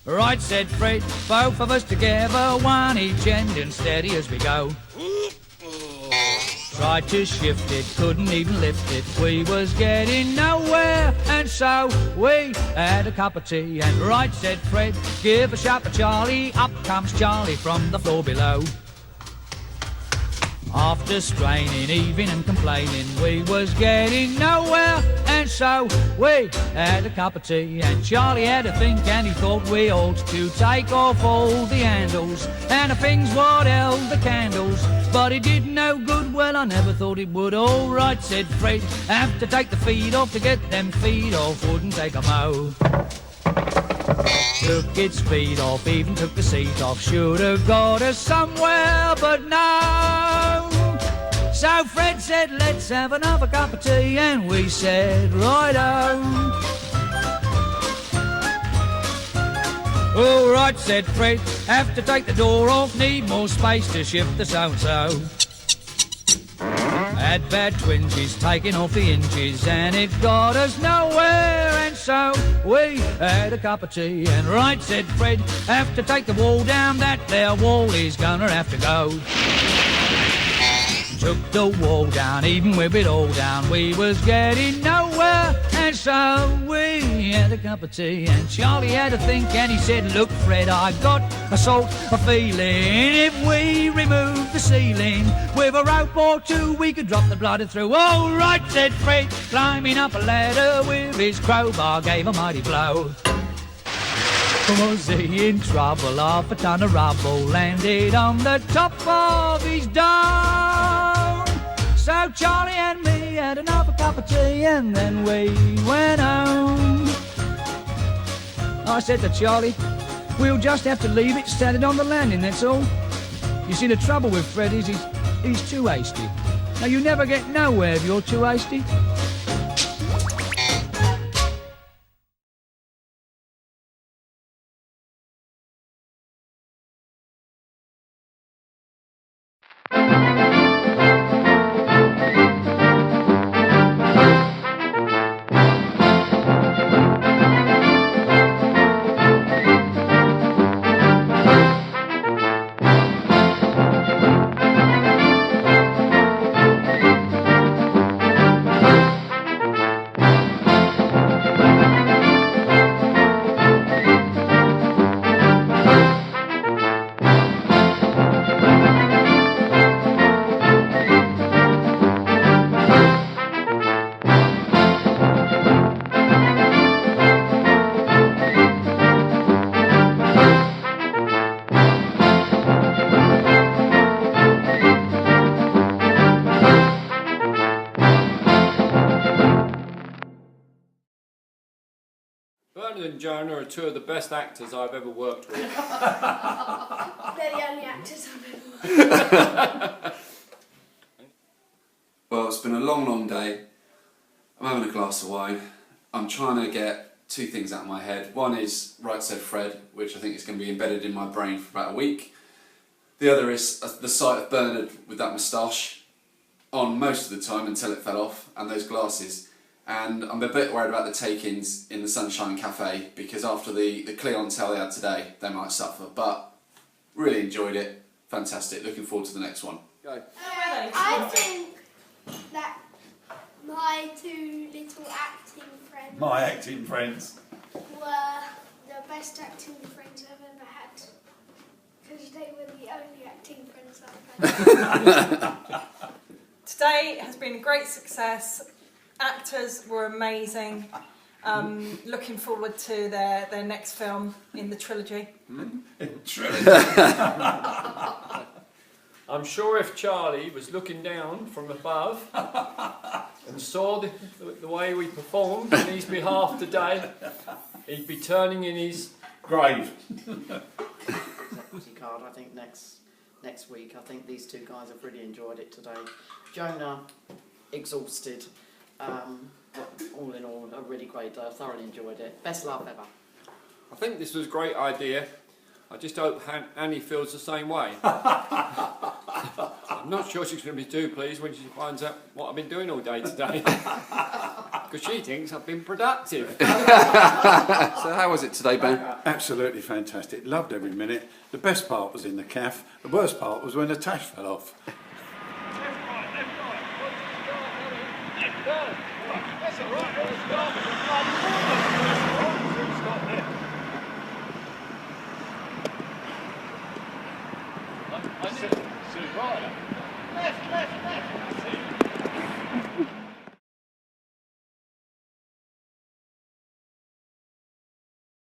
Right, said Fred, both of us together, one each end and steady as we go. Tried to shift it, couldn't even lift it. We was getting nowhere, and so we had a cup of tea. And right, said Fred, give a shout for Charlie. Up comes Charlie from the floor below. After straining, heaving and complaining, we was getting nowhere, and so we had a cup of tea. And Charlie had a think, and he thought we ought to take off all the handles and the things what held the candles, but it did no good. Well, I never thought it would. All right, said Fred, have to take the feet off to get them feet off, wouldn't take 'em out. Took its feet off, even took the seat off. Should have got us somewhere, but no. So Fred said, let's have another cup of tea, and we said, righto. All right, said Fred, have to take the door off, need more space to shift the so-and-so. Had bad twinges, taking off the hinges, and it got us nowhere, and so we had a cup of tea. And right, said Fred, have to take the wall down, that there wall is gonna have to go. Took the wall down, even with it all down, we was getting nowhere, and so we had a cup of tea. And Charlie had a think, and he said, look Fred, I got a sort of feeling, if we remove the ceiling with a rope or two, we could drop the bladder through. All right, said Fred, climbing up a ladder with his crowbar, gave a mighty blow. Was he in trouble? Half a ton of rubble landed on the top of his dome. So Charlie and me had another cup of tea, and then we went home. I said to Charlie, we'll just have to leave it standing on the landing, that's all. You see, the trouble with Fred is he's too hasty. Now, you never get nowhere if you're too hasty. Bernard and Jonah are two of the best actors I've ever worked with. They're the only actors I've ever worked with. Well, it's been a long, long day. I'm having a glass of wine. I'm trying to get two things out of my head. One is Right Said Fred, which I think is going to be embedded in my brain for about a week. The other is the sight of Bernard with that moustache on most of the time until it fell off, and those glasses. And I'm a bit worried about the take-ins in the Sunshine Cafe, because after the clientele they had today, they might suffer. But really enjoyed it. Fantastic. Looking forward to the next one. Go. I think that my two little acting friends My acting friends. were the best acting friends I've ever had, because they were the only acting friends I've had. Today has been a great success. Actors were amazing. Looking forward to their next film in the trilogy. I'm sure if Charlie was looking down from above and saw the way we performed on his behalf today, he'd be turning in his Grave. Deputy card, I think next week. I think these two guys have really enjoyed it today. Jonah, exhausted. But all in all, a really great day. I thoroughly enjoyed it. Best laugh ever. I think this was a great idea. I just hope Annie feels the same way. I'm not sure she's going to be too pleased when she finds out what I've been doing all day today. because she thinks I've been productive. So how was it today, Ben? Absolutely fantastic. Loved every minute. The best part was in the calf. The worst part was when the tash fell off. Left.